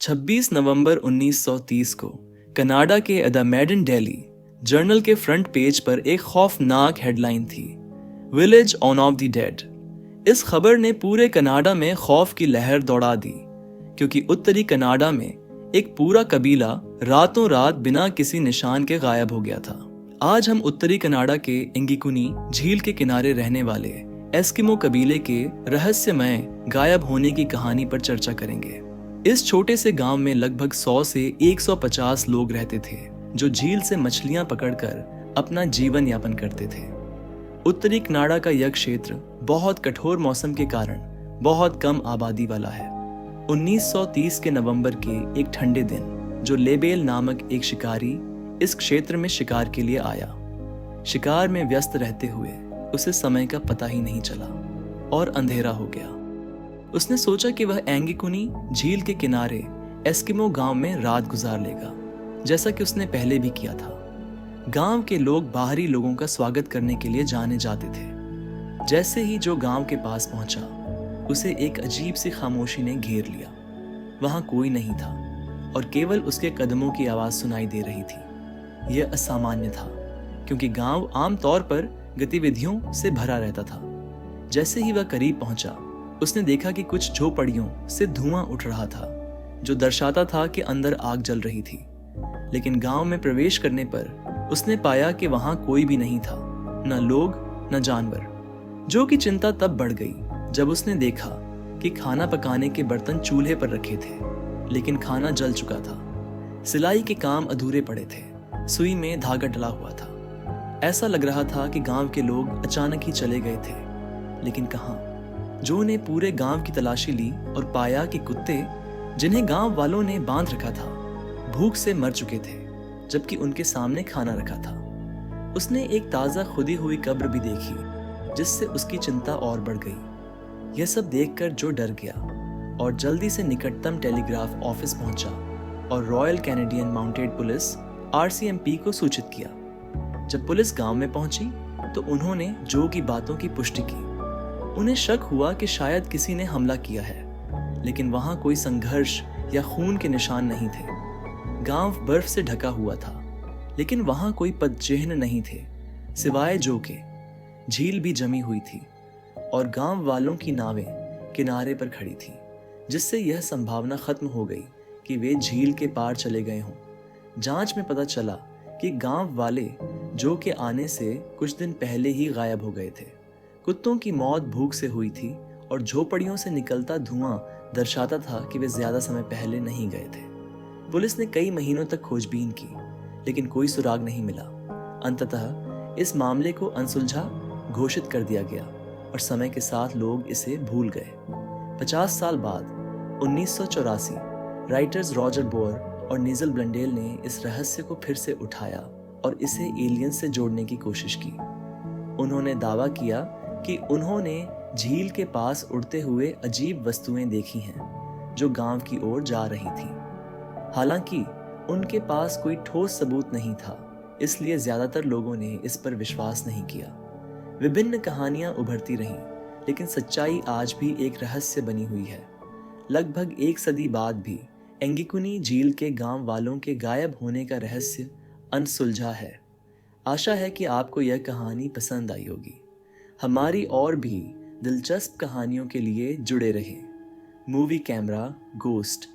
26 नवंबर 1930 को कनाडा के the maiden daily journal के फ्रंट पेज पर एक खौफनाक हेडलाइन थी, village on off the dead. इस खबर ने पूरे कनाडा में खौफ की लहर दौड़ा दी, क्योंकि उत्तरी कनाडा में एक पूरा कबीला रातों रात बिना किसी निशान के गायब हो गया था। आज हम उत्तरी कनाडा के इंगिकुनी झील के किनारे रहने वाले एस्किमो कबीले के रहस्यमय गायब होने की कहानी पर चर्चा करेंगे। इस छोटे से गांव में लगभग 100 से 150 लोग रहते थे, जो झील से मछलियां पकड़कर अपना जीवन यापन करते थे। उत्तरी कनाडा का यह क्षेत्र बहुत कठोर मौसम के कारण बहुत कम आबादी वाला है। 1930 के नवंबर के एक ठंडे दिन जो लेबेल नामक एक शिकारी इस क्षेत्र में शिकार के लिए आया। शिकार में व्यस्त रहते हुए उसे समय का पता ही नहीं चला और अंधेरा हो गया। उसने सोचा कि वह एंगिकुनी झील के किनारे एस्किमो गांव में रात गुजार लेगा, जैसा कि उसने पहले भी किया था। गांव के लोग बाहरी लोगों का स्वागत करने के लिए जाने जाते थे। जैसे ही जो गांव के पास पहुंचा, उसे एक अजीब सी खामोशी ने घेर लिया। वहां कोई नहीं था और केवल उसके कदमों की आवाज सुनाई दे रही थी। यह असामान्य था, क्योंकि गांव आमतौर पर गतिविधियों से भरा रहता था। जैसे ही वह करीब पहुंचा, उसने देखा कि कुछ झोपड़ियों से धुआं उठ रहा था, जो दर्शाता था कि अंदर आग जल रही थी। लेकिन गांव में प्रवेश करने पर उसने पाया कि वहां कोई भी नहीं था, न लोग न जानवर। जो कि चिंता तब बढ़ गई जब उसने देखा कि खाना पकाने के बर्तन चूल्हे पर रखे थे, लेकिन खाना जल चुका था। सिलाई के काम अधूरे पड़े थे, सुई में धागा डला हुआ था। ऐसा लग रहा था कि गांव के लोग अचानक ही चले गए थे, लेकिन कहां? जो ने पूरे गांव की तलाशी ली और पाया कि कुत्ते, जिन्हें गांव वालों ने बांध रखा था, भूख से मर चुके थे, जबकि उनके सामने खाना रखा था। उसने एक ताजा खुदी हुई कब्र भी देखी, जिससे उसकी चिंता और बढ़ गई। यह सब देखकर जो डर गया और जल्दी से निकटतम टेलीग्राफ ऑफिस पहुंचा और royal Canadian mounted police RCMP को सूचित किया। जब पुलिस गांव में पहुंची तो उन्होंने जो की बातों की पुष्टि की। उन्हें शक हुआ कि शायद किसी ने हमला किया है, लेकिन वहां कोई संघर्ष या खून के निशान नहीं थे। गांव बर्फ से ढका हुआ था, लेकिन वहां कोई पदचिह्न नहीं थे, सिवाय जो के झील भी जमी हुई थी और गांव वालों की नावें किनारे पर खड़ी थी, जिससे यह संभावना खत्म हो गई कि वे झील के पार चले गए हों। जांच में पता चला कि गांव वाले जो के आने से कुछ दिन पहले ही गायब हो गए थे। कुत्तों की मौत भूख से हुई थी और झोपड़ियों से निकलता धुआं दर्शाता था कि वे ज्यादा समय पहले नहीं गए थे। पुलिस ने कई महीनों तक खोजबीन की, लेकिन कोई सुराग नहीं मिला। अंततः इस मामले को अनसुलझा घोषित कर दिया गया और समय के साथ लोग इसे भूल गए। 50 साल बाद 1984 राइटर्स रॉजर बोअर और नीजल ब्लंडेल ने इस रहस्य को फिर से उठाया और इसे एलियन से जोड़ने की कोशिश की। उन्होंने दावा किया कि उन्होंने झील के पास उड़ते हुए अजीब वस्तुएं देखी हैं, जो गांव की ओर जा रही थी। हालांकि उनके पास कोई ठोस सबूत नहीं था, इसलिए ज्यादातर लोगों ने इस पर विश्वास नहीं किया। विभिन्न कहानियां उभरती रहीं, लेकिन सच्चाई आज भी एक रहस्य बनी हुई है। लगभग एक सदी बाद भी एंगिकुनी झील के गांव वालों के गायब होने का रहस्य अनसुलझा है। आशा है कि आपको यह कहानी पसंद आई होगी। हमारी और भी दिलचस्प कहानियों के लिए जुड़े रहें। Movie camera ghost